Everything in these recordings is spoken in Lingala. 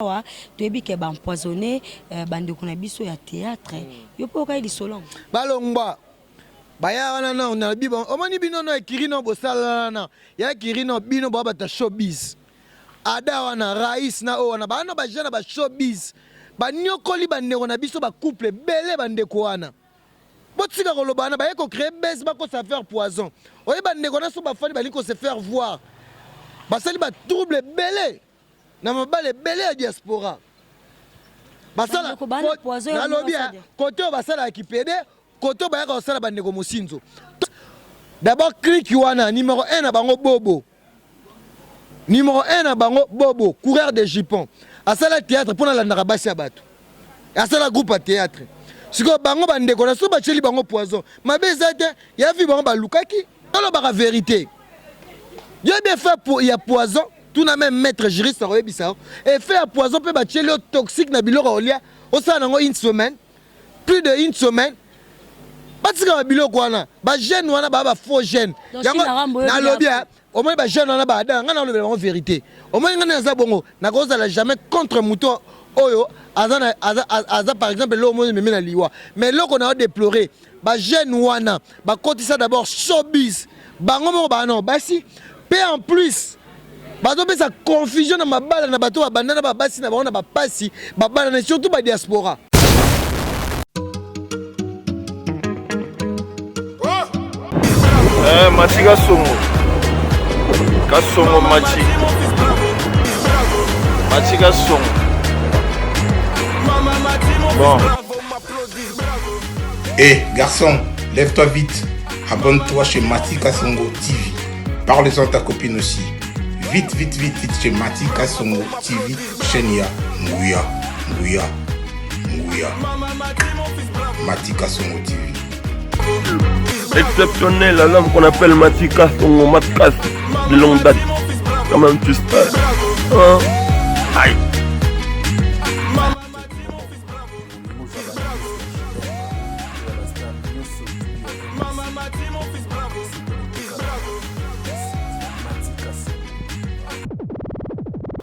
tu es bien empoisonné, bande qu'on a biso ya théâtre. Yo pas au di solon. Balongba. Baya wana na on a bibon. Omani bino no ekirino bosala na. Ya kirino bino baba ta showbiz. Ada wana rais na o wana bana ba jana ba showbiz. Ba nyokoli bande on a biso ba couple belé bande ko wana. Botika ko lobana ba ko créer base ba ko ça faire poison. Oye bande ko na so ba fani ba ko se faire voir. Ba sali ba trouble belé. Na mabale belé ya diaspora. Basala na lobia côté basala ki pédé. Koto ba yaka osala bandeko mosinzo. D'abord clique wana numéro 1 na bango Bobo. Numéro 1 na bango Bobo, coureur de jupons. Asala théâtre pour la ndaka basi abato. Asala groupe à théâtre. Siko bango bandeko na so ba cheli bango poison. Mabeza te ya vi bango ba lukaki. Tolo ba vérité. Dieu bien fait pour il y a poison, tout na même maître juriste roye bisao. Et fait à poison pe ba cheli toxique na biloko olia. Osala nango une semaine. Plus de une semaine. Batika babilo kwana ba jeune wana ba faux jeune yango na lobia au moins ba jeune wana ba da ngana lobela en vérité au moins ngana za bongo na koza la jamais contre mouton oyo aza par exemple lo mo meme na liwa mais loko na déplorer ba jeune wana ba kotisa d'abord showbiz bango mo ba non basi pe en plus bazo pesa confusion na mabala na bato ba bandana ba basi na ba pasi ba bala na surtout ba diaspora. Mati Kasongo Mati Kasongo. Bon. Hé garçon, lève-toi vite. Abonne-toi chez Mati Kasongo TV. Parle-en à ta copine aussi. Vite chez Mati Kasongo TV. Chaîne ya Ngouya. Mati Kasongo TV. Exceptionnel, l'homme qu'on appelle Matika, son Matkas, de longue date. Quand même, tu sais. Hein? Aïe.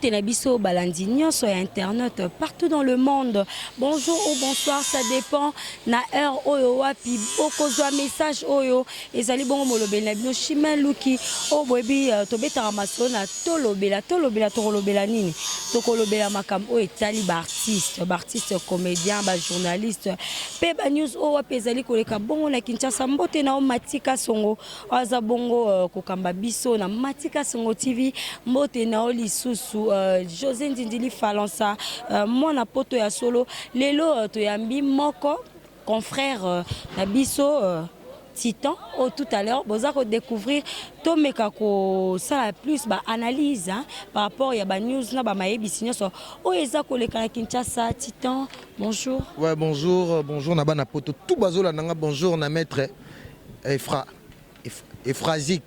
Tenabiso Balandinio sur internet partout dans le monde. Bonjour ou bonsoir, ça dépend. Na heure oyo wapi boko zo message oyo ezali bongo molobela bino chimel luki o bobi to beta masona to lobela nini to kolobela makam o etali ba artiste comédien ba journaliste pe ba news o wapi ezali koleka bongo na Kinshasa mbote na o Matika Songo aza bongo kokamba biso na Matika Songo TV mbote na o lisusu José Ndindili Falansa mwana poto ya solo lelo to yambi moko confrère Nabiso Titan tout à l'heure vous allez découvrir tomeka ko ça plus ba analyse par rapport ya ba news na ba mayebi sinyoso o eza ko le Kinshasa Titan. Bonjour. Ouais, bonjour na bana poto tout bazola nanga bonjour na maître Ephrazik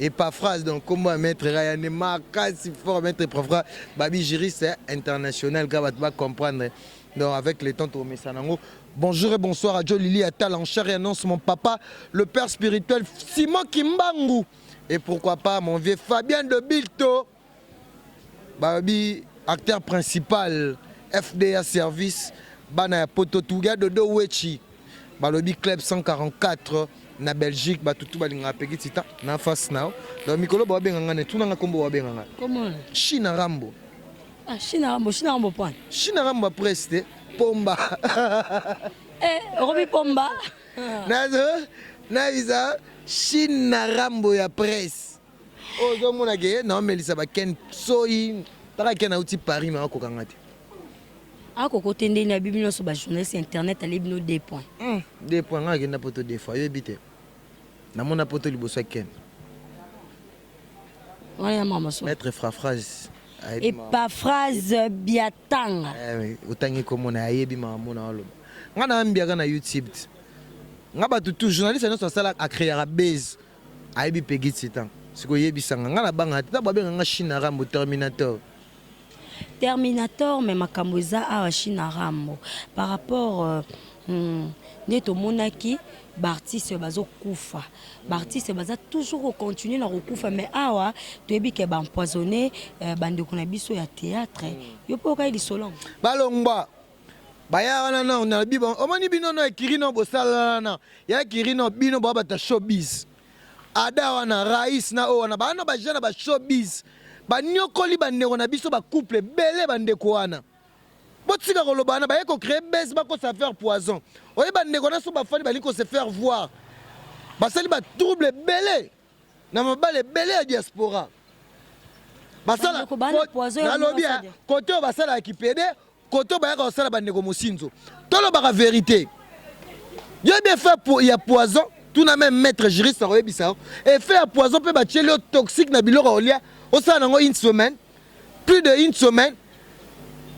et pas phrase donc comment maître Ryan Makasi fort maître Profra babi juriste international gars va comprendre donc avec les temps au Messanango. Bonjour et bonsoir à Joe Lili Atal en chair et annonce mon papa le père spirituel Simon Kimbangu et pourquoi pas mon vieux Fabien de Bilto babi acteur principal FDA service bana poto tuga de Wechi balobi club 144 na Belgique ba tutu balinga petit temps na face now donc mikolo ba benga ne tunanga kombo ba benga comment China Rambo point China Rambo preste pomba Robi pomba na visa China Rambo ya presse ozo mona ke na melisa ba ken soyi taka ken auti Paris ma ko kangati ako tende na bibino so ba journaliste internet ali bino 2 points 2 points nga na poto des fois yebite na mona poto liboso ken ouais maman so maître phrase et pas phrase biatanga utangi komona ayebi mama na olo ngana ambiaka na YouTube ngaba tout journaliste no sala a créer a base ayebi pegi titan siko yebisanga ngana banga ta babenga nga China Rambo Terminator mais makamboza a China Rambo par rapport Nde tomonaki baartiste bazokufa baartiste baza toujours continuer na kokufa mais awa toyebi ke baempoisonné bandeko na biso ya théâtre yo mpo okai lisolo balongwa baya wana na on a bibo omoni bino no ekiri no bosala na ya ekiri no bino bo bata showbiz ada wana rais na o wana bana ba jeune ba showbiz banyokoli bandeko na biso ba couple belé bandeko wana botika kolobana ba yeko créer base ba ko se faire poison oye bandeko na so ba fali bali ko se faire voir basali ba trouble belé na mabale belé ya diaspora basala na lobi côté basala ya kipede côté ba yaka basala bandeko mosinzo tolo ba vérité yo bien fait pour ya poison tout na même maître juriste oye bisa et fait à poison pe ba tielio toxique na biloko olia au ça nango une semaine plus de une semaine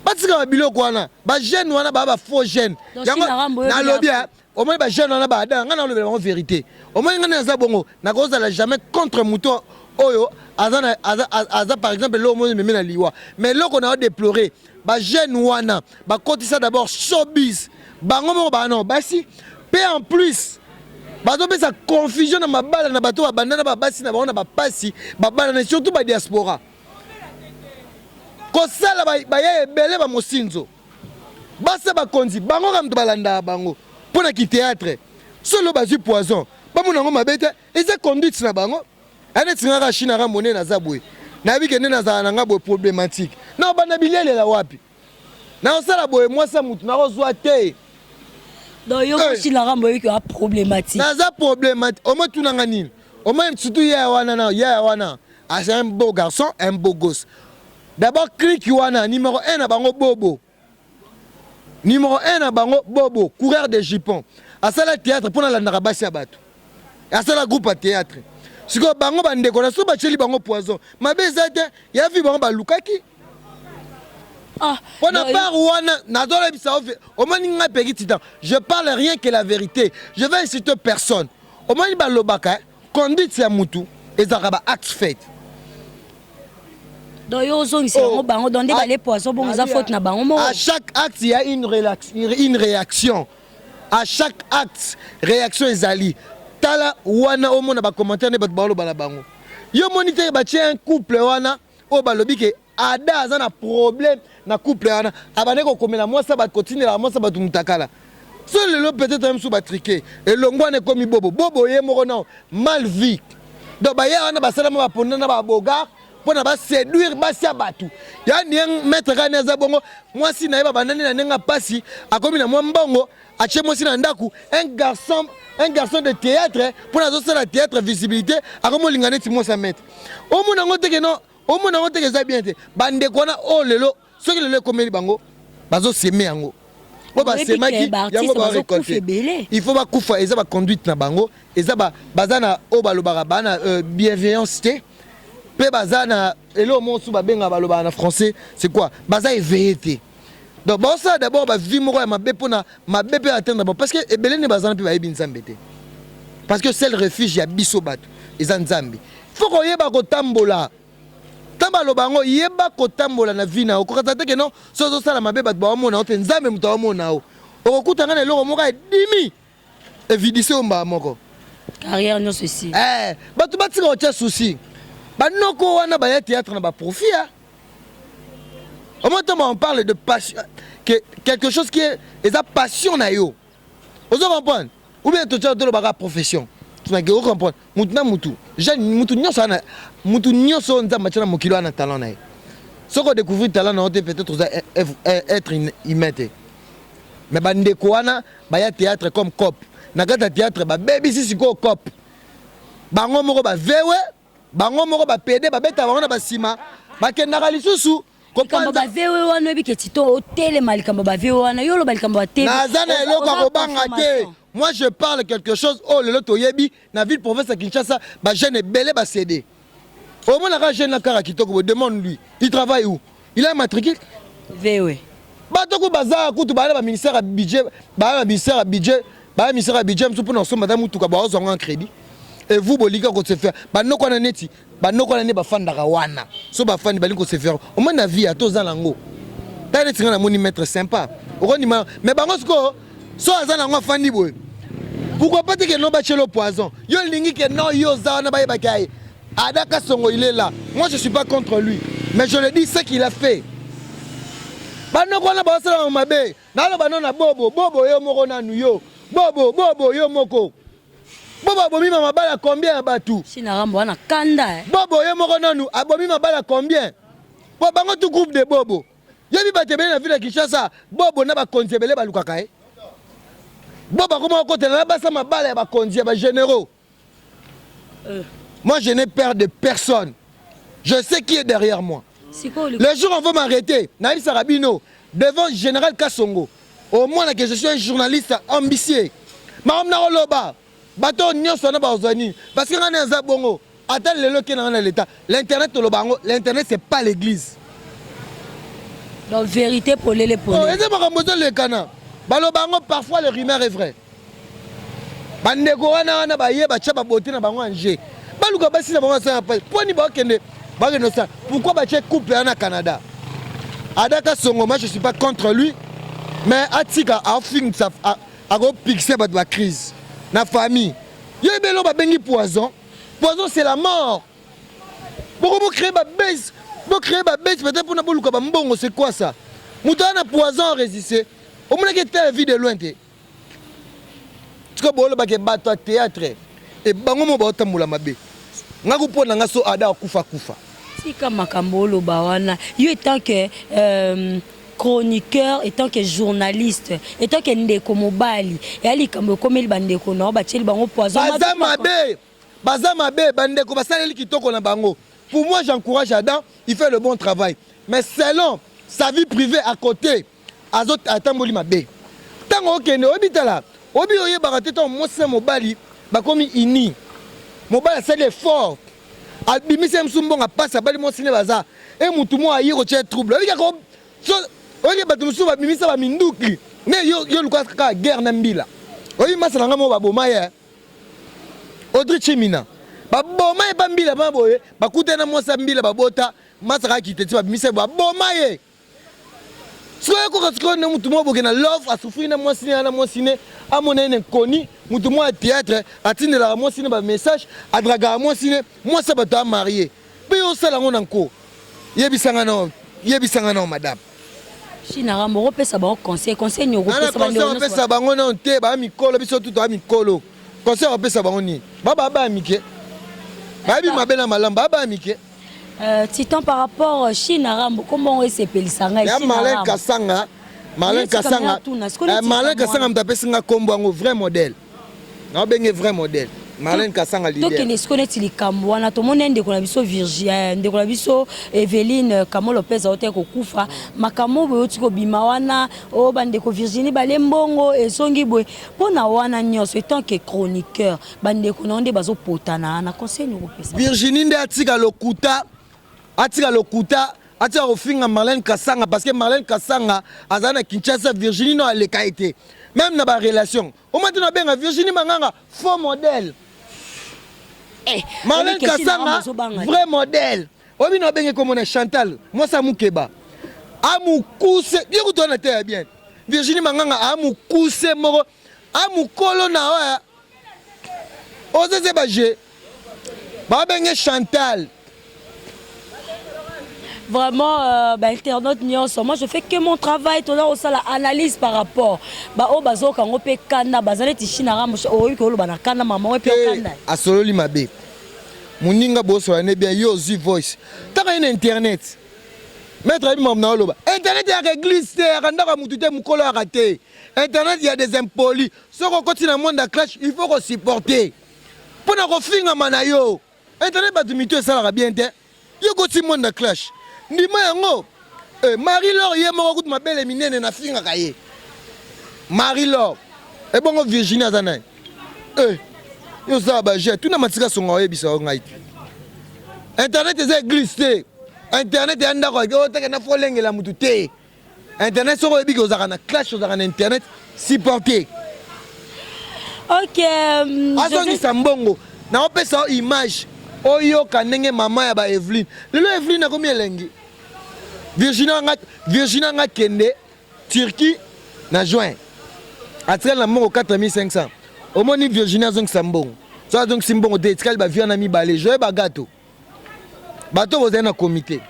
batika ba biloko wana ba jeune wana ba faux jeune yango na lobia au moins ba jeune wana ba ada ngana lobela en vérité au moins ngana za bongo na koza la jamais contre mouton oyo aza par exemple lo mo me na liwa mais loko na déplorer ba jeune wana ba kotisa d'abord showbiz bango mo ba non basi pe en plus bato pesa confusion na mabala na bato babandana babasi na bango na bapasi babala na surtout ba diaspora kosala baye ebele ba mosinzo basa bakonzi bango kamto balanda bango pona ki théâtre solo bazui poison bamona ngo mabete eza conduite na bango ane tsingaka china ka monene na zabwe na bi kende na za nga bo problématique na bana bilele la wapi na osala boye mwasa mutu na kozwa te donc yo aussi la rambo yo a problématique na za problématique au moins tunanga nini au moins surtout ya wana c'est un beau garçon un beau gosse d'abord clique wana numéro 1 na bango bobo numéro 1 na bango bobo coureur de jupon asala théâtre pour la narabasi ya bato asala groupe à théâtre siko bango bandeko na so bacheli bango poison mabe ezate ya vi bango balukaki on a pas je parle rien que la vérité. Je vais inciter personne. Au moins, il conduite c'est Moutou et ça va acte fait. À chaque acte, il y a une réaction. À chaque acte, réaction est ali. Tala wana au monde ba commentaire ne ba balo bala bango. Yo moniteur ba un couple wana o balobi ke ada azana problème na couple wana abane ko komela moi ça va continuer la moi ça va tout mutakala seul le peut-être même sous batriquer et longwane comme bobo ye moko non mal vie donc ba ya wana ba sala ma ponda na ba boga pona ba séduire ba sia batu ya ni maître kana za bongo moi si na ba banani na nenga pasi akomi na moi mbongo ache moi si na ndaku un garçon de théâtre pour na zo sala théâtre visibilité akomo lingane ti moi sa maître o mona ngote ke non au moins on te bien te bande kona oh lelo ce que le komeli bango bazo semer yango bo ba semaki yango ba récolter il faut ba kufa eza ba conduite na bango eza ba bazana o balobaka bana bienveillance te pe bazana elo mo su ba benga baloba na français c'est quoi baza éveillé te donc bon ça d'abord ba vie moko ya mabe pona mabe pe atteindre parce que ebele ne bazana pe ba yebi nzambe te parce que c'est le refuge ya biso bato eza nzambe faut ko yeba ko tambola tambalo bango yeba kotambola na vina okokata te ke non sozo sala mabe bat ba mona ote nzambe muto wa mona o okokutanga na eloko moko dimi evidise omba moko carrière non ceci batu batika otia souci banoko wana ba ya théâtre na ba profit au moins on parle de passion quelque chose qui est eza passion na yo ozo comprendre ou bien to tia to ba profession tu n'as pas comprendre mutu jeune mutu nyonso nzamba tshana mokilo ana talent na ye soko découvrir talent na ote peut-être être imité mais bandeko wana ba ya théâtre comme cop na kata théâtre ba baby sisi ko cop bango moko ba vewe bango moko ba pede ba beta bango na ba sima ba kendaka lisusu kamba ba vewe wana bi ketito hotel malikamba ba vewe wana yolo balikamba ba tele nazana eloko ko banga te. Moi je parle quelque chose oh le loto yebi na ville province à Kinshasa ba jeune belé ba cédé au moins la jeune na kara kitoko demande lui il travaille où il a matricule vewe ba toko bazar kutu ba ba ministère à budget ba ministère à budget mso pour nous madame mutuka ba ozo en crédit et vous bolika ko se faire ba noko na neti ba noko na ne ba fanda ka wana so ba fandi ba liko se faire au moins na vie à toza lango ta neti na moni maître sympa au mais bango sko so aza nango afandi boye pourquoi pas que non bachelo poison yo lingi que non yo za na baye bakaye Adaka Songo il est là moi je suis pas contre lui mais je le dis ce qu'il a fait bano kona ba sala mabe na lo bano na bobo yo moko na nuyo bobo yo moko bobo bomi mama bala combien ya batu Chinarambo wana kanda bobo yo moko nanu abomi mabala combien po bango tout groupe de bobo yebi batebele na ville ya Kinshasa bobo na ba konzebele ba lukaka bobo comment côté na ba sa mabala ya ba konzi ba généraux moi je n'ai peur de personne je sais qui est derrière moi le jour on va m'arrêter Naïm Sarabino devant général Kassongo au moins que je suis un journaliste ambitieux ma na loba bato nyonso na bazani parce que ngana za bongo attends le loke na l'état l'internet to lobango l'internet c'est pas l'église donc vérité pour les oh et ça makambozo le kana balobango parfois le rumeur est vrai bandeko wana ba yeba cha ba boté na bango anje baluka basi na bango ça poni ba kende ba no ça pourquoi ba che coupe na Canada Adaka Songo moi je suis pas contre lui mais atika a fin ça a go pixer ba crise na famille yo belo ba bengi poison c'est la mort pourquoi vous créez ba base peut-être pour na boluka ba mbongo c'est quoi ça mutana poison résister au moins que telle vie de loin té tu ko bolo ba ke bato théâtre et bango mo ba tamula mabe ngaku pona ngaso ada kufa sika makambo lo ba wana yo étant que chroniqueur, étant que journaliste, étant que ndeko mobali, et ali kambo komeli bandeko na ba tcheli bango poison. Baza mabe bandeko basaleli kitoko na bango. Pour moi j'encourage Adam, il fait le bon travail. Mais selon sa vie privée à côté, azot atamboli mabe. Tango okende obitala, obi oye barate ton mose mobali, ba komi ini. Mobali c'est l'effort. Albimise msumbonga passe bali mosine baza. Et mutu mo ayi ko tche trouble. Obi ka so oye bato musu ba bimisa ba minduki ne yo luka ka guerre na mbila oye masala ngamo ba bomaye Audrey Chimina ba bomaye ba mbila ba boye ba kutena mosa mbila ba bota masaka kiteti ba bimisa ba bomaye so ko ko ne mutu mo bokena love a souffrir na mosine amona ne koni mutu mo théâtre atinela mosine ba message adraga mosine mosa ba ta marié pe yo sala ngona nko yebisanga no madame Chinarambo pesa ba conseil nyoko pesa ba ndeko pesa bango na nte ba mikolo biso tout ba mikolo conseil pesa bango ni ba mike ba bi mabena malamba ba mike Titan par rapport Chinarambo comment on s'appelle ya Marlène Kasanga Marlène Kasanga mtapesi nga kombo ngo vrai modèle na benge vrai modèle Marlène Kasanga leader. Donc ne connaît il kambo na to mona ndeko na biso Virginie ndeko na biso Evelyne Kamo Lopez ote ko kufa makamo boyo tiko bima wana o bandeko Virginie balembongo esongi boy pona wana nyonso étant que chroniqueur bandeko na onde bazo potana na conseil no pesa Virginie nde atika lokuta atika ofinga Marlène Kasanga parce que Marlène Kasanga azana Kinshasa Virginie no aleka été même na ba relation au maintenant benga Virginie Manganga faux modèle. Marlène Kasanga, vrai modèle. Obi no benge comme on Chantal, moi ça Moukeba. Amukouse, bien que toi na terre bien. Virginie Manganga amukouse moro, amukolo na wa. Ose baje. Ba benge Chantal. Vraiment internaute nyonso moi je fais que mon travail tout là au sala analyse par rapport ba o bazo kango pe kana bazale ti Chinarambo o ko lo bana kana mama pe kana asololi mabe muninga boso ane bien yo zi voice taka ina internet maître abi mam na loba internet ya église te akandaka mutu te mukolo ya raté internet il y a des impolis soko koti na monde clash il faut ko supporter pona ko finga mana yo internet ba dumito sala bien te yo koti monde clash ndima yango Marie-Laure ye moko kutu mabele minene na finga kaye Marie-Laure e bongo Virginie azana yo za ba je tuna matika songa oyebisa ngai internet eza église te internet ya ndako o teke na folengela mutu te internet soko oyebi ke ozaka na clash ozaka na internet supporter OK azongisa mbongo na opesa image oyoka ndenge mama ya ba Evelyne lelo Evelyne akomi elengi Virginie nga kende Turquie na juin atikali na mbongo 4500 omoni Virginie azongisa mbongo so azongisi mbongo te etikali bavia na mibale joye bagato bato bozali na komite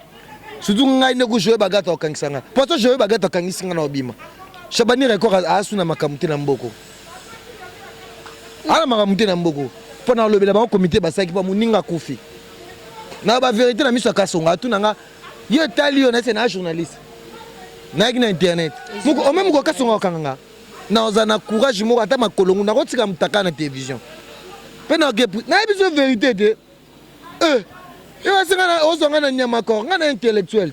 surtout ngai nde kujoye bagato akangisa nga poto joye bagato akangisi nga na obima Shabani record asu na makambo te na mboko ala makambo te na mboko mpo na olobela bango komite basaki pa moninga kufi na ba vérité na miso ya Kasongo atuna nga yo tali yo na se na journaliste na na internet muko o même ko Kasongo kanga na ozana courage moko ata makolongo na kotika mutaka na télévision pe na ke na biso vérité te yo asinga na ozonga na nyama ko nga na intellectuel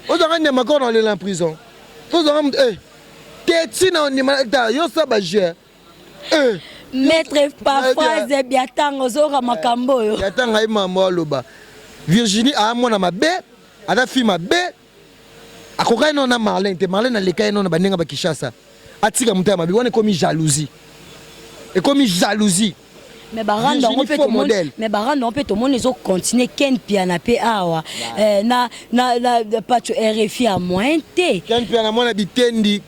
ozonga nyama ko na le en prison ozonga Teti na onimata yo saba je maître parfois biatang ozora makambo yo biatang ay mama loba Virginie a mona mabe ada fi mabe akokai no na Marlène te Marlène aleka no na banenga ba Kishasa atika mutaya mabe wana komi jalousie et komi jalousie mais baranda on peut modèle mais baranda on peut tout monde les autres continuer ken piana pe awa na pas RFI à moins te ken piana mona bitendi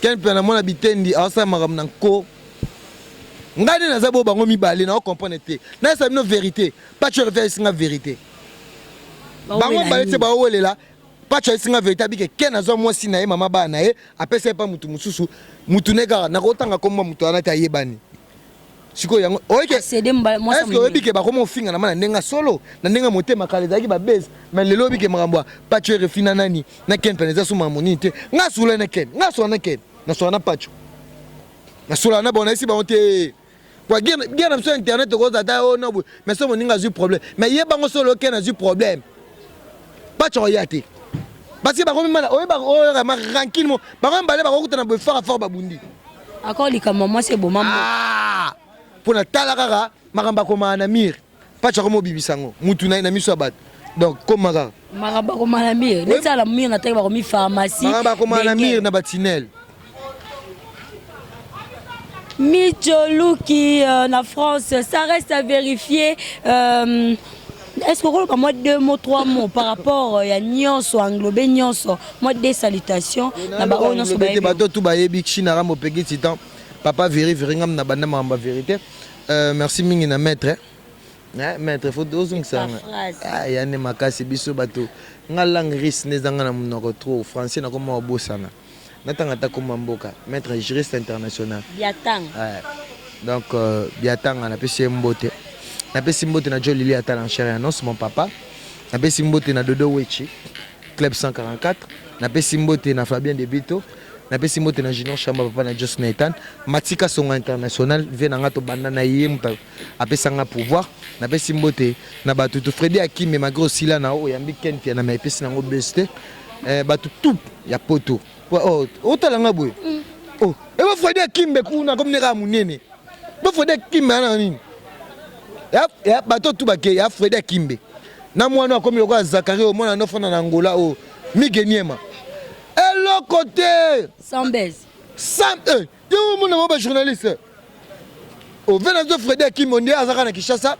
ken piana mona bitendi asa magam nanko ngani na zabo bango mibale na comprendre te na ça une vérité pas tu refais singa vérité bango balete ba olela pas tu singa vérité bike ken azo moi si na ye mama ba na ye apesa pa mutu mususu mutu nega na kotanga komba mutu anata yebani siko yango oike cede mbala moi est-ce que obike ba komo finga na mana ndenga solo na ndenga motema kale zaki ba base mais lelo bike makambo pas tu refina nani na ken peneza suma monite nga sula na ken nga sula na ken na sula na pacho na sula na bona isi ba onte kwa bien sur internet ko zata o no mais so moninga zu problème mais yebango solo ken a zu problème pacho yate parce que ba komi mana o ba o ma ranking mo ba ko mbale ba ko kutana bo fara fort babundi akor likama moi c'est bon maman pour na talaka makamba ko mana mir pacho ko mo bibisango mutu na miso abat donc comme maga makamba ko mana mir ne sala mir na teka ba ko mi pharmacie makamba ko mana mir na batinel Micholuki en France, ça reste à vérifier. Est-ce que vous avez 2 mots, 3 mots par rapport à Nyonso, englobé Nyonso, moi des salutations. Papa vérifie na banda mamba vérité. Merci mingi na maître. Maître faut dozung ça. Ah yani makasi biso bato. Ngalang ris nezanga na monoko trop français na comme bosana. Natanga takuma mboka maître juriste international Biatang donc Biatang on a pesi mbote na pesi mbote na Jolili ata en chair annonce mon papa na pesi mbote na Dodo Wechi club 144 na pesi mbote na Fabien Debito na pesi mbote na Junior Chamba papa na Jos Nathan Matika Songo international vient na ngato banda na yé muta apesa nga pouvoir na pesi mbote na batutu Freddy Akime magro sila na o yambi ken pia na ma pesi na ngo beste batu tout ya poto oh talanga boy oh e ba Freddy Akimbe kuna comme neka munene ba Freddy Akimbe na nini ya bato tout ba ke ya Freddy Akimbe na mwana comme yoko Zakari au mwana no fona na Angola o migeniema hello côté sans baisse sam yo mona mo ba journaliste o vena zo Freddy Akimbe on dit azaka na Kishasa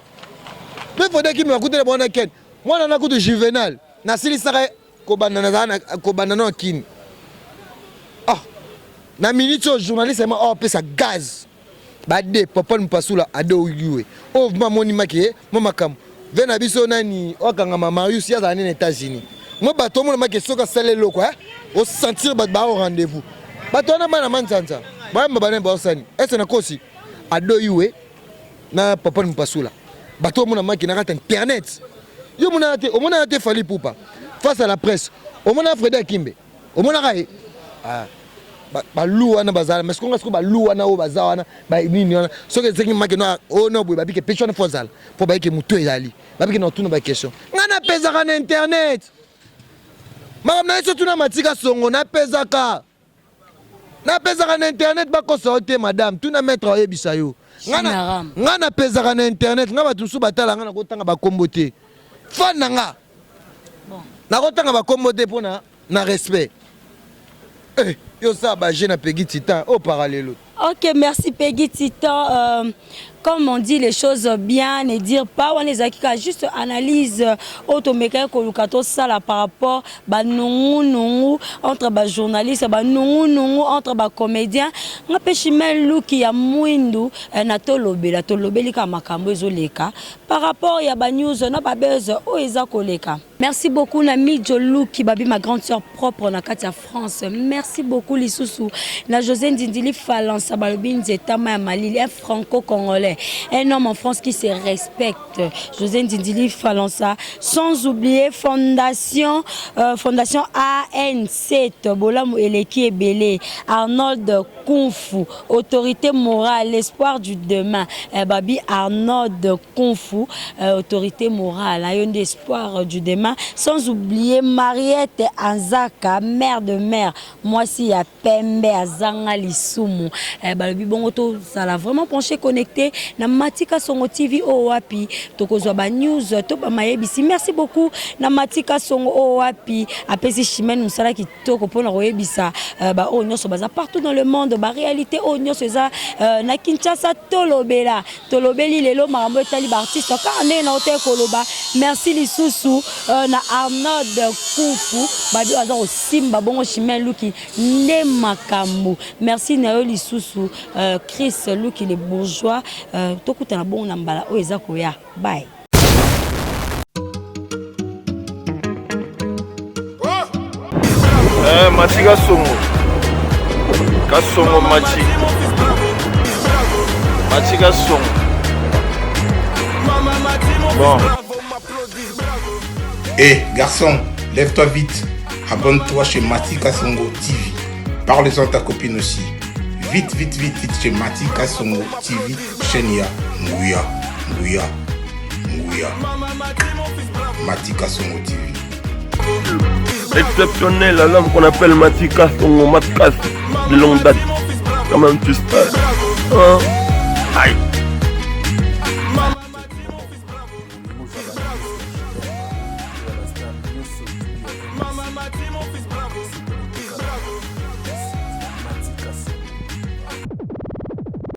mais Freddy Akimbe akutela bona ken mwana na kutu juvenal na silisaka ko banana na kini na minute au journaliste ma pesa gaz ba de papa mpasula ado yuwe o mamoni make mama kam vena biso nani o kanga Marius ya zane na États-Unis mo bato mo make soka sale loko o sentir ba rendez-vous bato na bana manzanza ba mbana ba osani ese na kosi ado yuwe na papa mpasula bato mo na make na kata internet yo mona te o mona te fali poupa face à la presse o mona Freddy Akimbe o mona kai ba luana bazala mais qu'on a ba luana o bazana ba nini wana so que zeki make no o no boy ba bike pechone fozala po ba ke mutu ezali ba bike no tuna ba question ngana pezaka na internet mama na eso tuna Matika Songo na pezaka na internet ba ko sorte madame tuna mettre o yebisa yo ngana pezaka na internet ngaba tusu batala ngana ko tanga ba kombote fana nga bon na ko tanga ba kombote pona na respect yo ça ba jeune Peggy Titan au parallèle. Ok, merci Peggy Titan. comme on dit les choses bien, ne dire pas, on les a juste analyse automeka kolukato sala par rapport ba nungu entre ba journaliste ba nungu entre ba comédien ngape Chimel Luki ya mwindu na tolobeli ka makambo ezoleka par rapport ya ba news na ba buzz o eza koleka. Merci beaucoup na Midjo Luki babi ma grande sœur propre na Katia France. Merci beaucoup Lisusu na José Ndindili Falansa balobi nzetama ya Malili, un franco-congolais, un homme en France qui se respecte. José Ndindili Falansa, sans oublier Fondation ANC Bolamu Eleki Ebele, Arnold Kung-Fu, autorité morale, l'espoir du demain. Babi Arnold Kung-Fu, autorité morale, un espoir du demain. Sans oublier Mariette Anzaka, mère de mère. Moi si ya Pembe Azanga Lisumu. Balobi bongoto ça l'a vraiment penché connecté na Matika Songo TV o wapi tokozwa ba news to ba mayebisi. Merci beaucoup na Matika Songo o wapi apesi Chimène musala kitoko pona koyebisa ba o nyonso baza partout dans le monde ba réalité o nyonso eza na Kinshasa tolobeli lelo marambo etali ba artiste ka ne na hotel koloba. Merci lisusu na Arnold Kung-Fu babi aza o simba bongo Chimène Luki ne makambo. Merci na yo lisusu Chris Luki les bourgeois tokuta na bongo na mbala o eza koya. Bye. Matika Songo Kasongo Matika Songo. Bon. Garçon, lève-toi vite. Abonne-toi chez Matika Songo TV. Parle-en à ta copine aussi. Vite chez Matika Songo TV. Chenia, Nguya. Matika Songo TV. Exceptionnel, l'homme qu'on appelle Matika Songo Matkasi de longue date. Comment tu sais? Aïe.